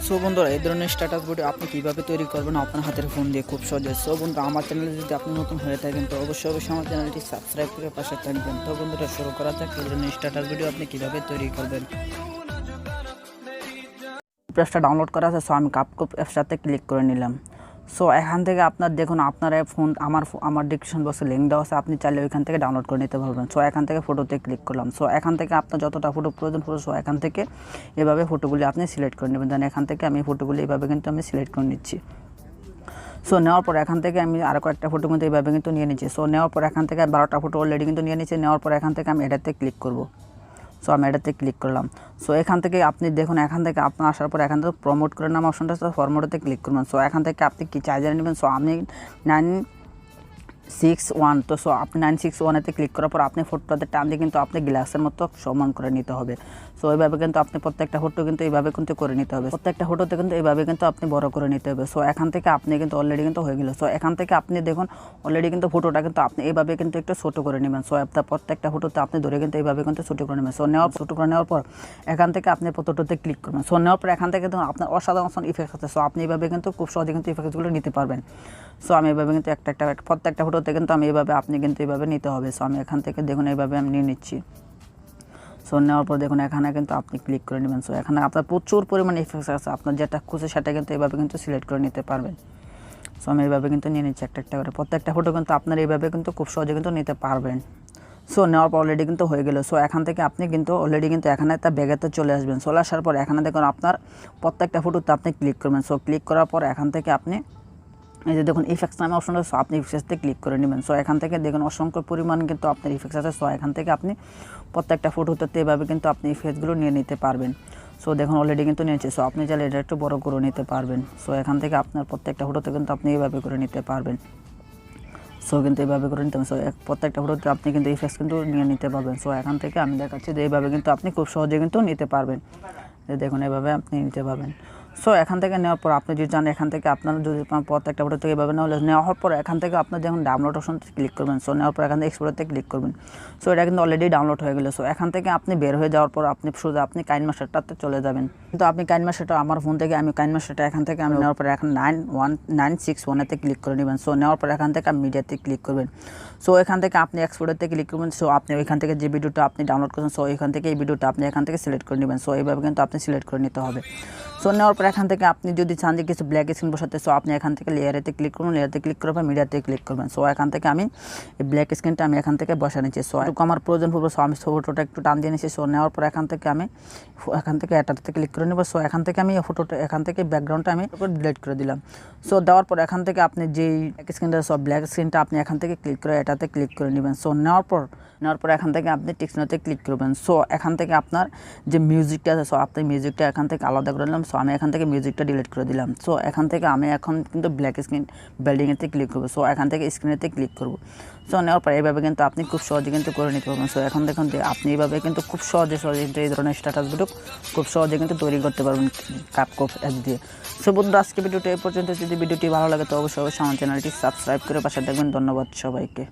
So বন্ধুরা এই ধরনের স্ট্যাটাস ভিডিও আপনি কীভাবে তৈরি করবেন আপনার হাতের ফোন দিয়ে খুব সহজে। সো বন্ধুরা আমার চ্যানেলে যদি আপনি নতুন হয়ে থাকেন তো অবশ্যই আমার চ্যানেলটি সাবস্ক্রাইব করে পাশে থাকবেন। তো বন্ধুরা শুরু করা যাক এই ধরনের স্ট্যাটাস ভিডিও আপনি কীভাবে তৈরি করবেন। অ্যাপসটা ডাউনলোড করা আছে, সো আমি কাপকুপ অ্যাপসটাতে ক্লিক করে নিলাম। সো এখান থেকে আপনার দেখুন আপনার ফোন আমার ডিসক্রিপশন বক্সে লিঙ্ক দেওয়া আছে, আপনি চাইলে ওইখান থেকে ডাউনলোড করে নিতে পারবেন। সো এখান থেকে ফটোতে ক্লিক করলাম। সো এখান থেকে আপনার যতটা ফটো প্রয়োজন ফটো, সো এখান থেকে এভাবে ফটোগুলি আপনি সিলেক্ট করে নেবেন। দেন এখান থেকে আমি ফটোগুলি এভাবে কিন্তু আমি সিলেক্ট করে নিচ্ছি। সো নেওয়ার পর এখান থেকে আমি আরও কয়েকটা ফটো কিন্তু এইভাবে কিন্তু নিয়ে নিচ্ছি। সো নেওয়ার পর এখান থেকে 12টা ফটো অলরেডি কিন্তু নিয়ে নিচ্ছি। নেওয়ার পর এখান থেকে আমি এটাতে ক্লিক করব। সো আমি এটাতে ক্লিক করলাম। সো এখান থেকে আপনি দেখুন এখান থেকে আপনার আসার পর এখান থেকে প্রমোট করে নাম অপশনটা আছে, ফরম্যাটে ক্লিক করবেন। সো এখান থেকে আপনি কী চার্জার নেবেন, সো আমি 961, তো সো আপনি 961-এতে ক্লিক করার পর আপনি ফটোটাতে টান দিয়ে কিন্তু আপনি গ্লাসের মতো সমান করে নিতে হবে। সো এইভাবে কিন্তু আপনি প্রত্যেকটা ফটো কিন্তু এইভাবে কিন্তু করে নিতে হবে। প্রত্যেকটা ফটোতে কিন্তু এইভাবে কিন্তু আপনি বড় করে নিতে হবে। সো এখান থেকে আপনি কিন্তু অলরেডি কিন্তু হয়ে গেল। সো এখান থেকে আপনি দেখুন অলরেডি কিন্তু ফটোটা কিন্তু আপনি এইভাবে কিন্তু একটু ছোটো করে নেবেন। সো আপনার প্রত্যেকটা ফটোতে আপনি ধরে কিন্তু এইভাবে কিন্তু ছোটো করে নেবেন। সো ছোটো করে নেওয়ার পর এখান থেকে আপনি ফটোটাতে ক্লিক করবেন। সো নেওয়ার পর এখান থেকে দেখুন আপনার অসাধারণ ইফেক্ট আছে। সো আপনি এইভাবে কিন্তু খুব সহজে কিন্তু ইফেক্টগুলো নিতে পারবেন। সো আমি এইভাবে কিন্তু প্রত্যেকটা ফটোতে কিন্তু আমি এইভাবে আপনি কিন্তু এইভাবে নিতে হবে। সো আমি এখান থেকে দেখুন এইভাবে আমি নিয়ে নিচ্ছি। সো নেওয়ার পর দেখুন এখানে কিন্তু আপনি ক্লিক করে নেবেন। সো এখানে আপনার প্রচুর পরিমাণে ইফেক্টস আছে, আপনার যেটা খুশি সেটা কিন্তু এইভাবে কিন্তু সিলেক্ট করে নিতে পারবেন। সো আমি এইভাবে কিন্তু নিয়ে নিচ্ছি একটা করে। প্রত্যেকটা ফটো কিন্তু আপনার এইভাবে কিন্তু খুব সহজে কিন্তু নিতে পারবেন। সো নেওয়ার পর অলরেডি কিন্তু হয়ে গেল। সো এখান থেকে আপনি কিন্তু অলরেডি কিন্তু এখানে একটা ব্যাগেতে চলে আসবেন। চলে আসার পর এখানে দেখুন আপনার প্রত্যেকটা ফটোতে আপনি ক্লিক করবেন। সো ক্লিক করার পর এখান থেকে আপনি এই যে দেখুন ইফেক্টস নামে অপশন আছে, সো আপনি ইফেক্টসতে ক্লিক করে নেবেন। সো এখান থেকে দেখুন অসংখ্য পরিমাণ কিন্তু আপনার ইফেক্টস আছে। সো এখান থেকে আপনি প্রত্যেকটা ফটোতে এভাবে কিন্তু আপনি ইফেক্টসগুলো নিয়ে নিতে পারবেন। সো দেখুন অলরেডি কিন্তু নিয়েছে। সো আপনি চাইলে এটা একটু বড় করে নিতে পারবেন। সো এখান থেকে আপনার প্রত্যেকটা ফটোতে কিন্তু আপনি এইভাবে করে নিতে পারবেন। সো কিন্তু এইভাবে করে নিতে হবে। সো প্রত্যেকটা ফটোতে আপনি কিন্তু ইফেক্টস কিন্তু নিয়ে নিতে পারবেন। সো এখান থেকে আমি দেখাচ্ছি যে এইভাবে কিন্তু আপনি খুব সহজে কিন্তু নিতে পারবেন। দেখুন এভাবে আপনি নিতে পারবেন। সো এখান থেকে নেওয়ার পর আপনি যদি চান এখান থেকে আপনার যদি প্রত্যেকটা ফটো থেকে এভাবে নেওয়ার পর এখান থেকে আপনার যখন ডাউনলোড অপশনতে ক্লিক করবেন। সো নেওয়ার পর এখান থেকে এক্সপোর্টতে ক্লিক করবেন। সো এটা কিন্তু অলরেডি ডাউনলোড হয়ে গেলো। সো এখান থেকে আপনি বের হয়ে যাওয়ার পর আপনি শুধু আপনি কাইনমাস্টারটাতে চলে যাবেন। কিন্তু আপনি কাইনমাস্টারটা আমার ফোন থেকে আমি কাইনমাস্টারটা এখান থেকে আমি নেওয়ার পর এখন 961-961-এতে ক্লিক করে নেবেন। সো নেওয়ার পর এখান থেকে মিডিয়াতে ক্লিক করবেন। সো এখান থেকে আপনি এক্সপোর্টতে ক্লিক করবেন। সো আপনি ওইখান থেকে যে ভিডিওটা আপনি ডাউনলোড করেছেন, সো এখান থেকে এই ভিডিওটা আপনি এখান থেকে সিলেক্ট করে নেবেন। সো এইভাবে কিন্তু আপনি সিলেক্ট করে নিতে হবে। সো নেওয়ার পর এখান থেকে আপনি যদি চান যে কিছু ব্ল্যাক স্ক্রিন বসাতে, সো আপনি এখান থেকে লেয়ারেতে ক্লিক করুন। লেয়ারতে ক্লিক করার পর মিডিয়াতে ক্লিক করবেন। সো এখান থেকে আমি এই ব্ল্যাক স্ক্রিনটা আমি এখান থেকে বসা নিচ্ছি। সো আমার প্রয়োজন পড়বে। সো আমি ফটোটা একটু টান দিয়ে নিচ্ছি। সো নেওয়ার পর এখান থেকে আমি এটাতে ক্লিক করে নেব। সো এখান থেকে আমি ফটোটা এখান থেকে ব্যাকগ্রাউন্ডটা আমি ডিলিট করে দিলাম। সো দেওয়ার পর এখান থেকে আপনি যেই স্ক্রিনটা সব ব্ল্যাক স্ক্রিনটা আপনি এখান থেকে ক্লিক করে এটাতে ক্লিক করে নেবেন। সো নেওয়ার পর এখান থেকে আপনি টেক্সটতে ক্লিক করবেন। সো এখান থেকে আপনার যে মিউজিকটা আছে, সো আপনি মিউজিকটা এখান থেকে আলাদা করে নিলাম। সো আমি এখান থেকে মিউজিকটা ডিলিট করে দিলাম। সো এখান থেকে আমি এখন কিন্তু ব্ল্যাক স্ক্রিন বিল্ডিংয়েতে ক্লিক করবো। সো এখান থেকে স্ক্রিনেতে ক্লিক করবো। সো নেওয়ার পর এইভাবে কিন্তু আপনি খুব সহজে কিন্তু করে নিতে পারবেন। সো এখন দেখুন আপনি এইভাবে কিন্তু খুব সহজে কিন্তু এই ধরনের স্ট্যাটাস ভিডিও খুব সহজে কিন্তু তৈরি করতে পারবেন কাপকুপ অ্যাপ দিয়ে। সো বন্ধুরা আজকে ভিডিওটি এই পর্যন্ত। যদি ভিডিওটি ভালো লাগে তো অবশ্যই আমার চ্যানেলটি সাবস্ক্রাইব করে পাশে দেখবেন। ধন্যবাদ সবাইকে।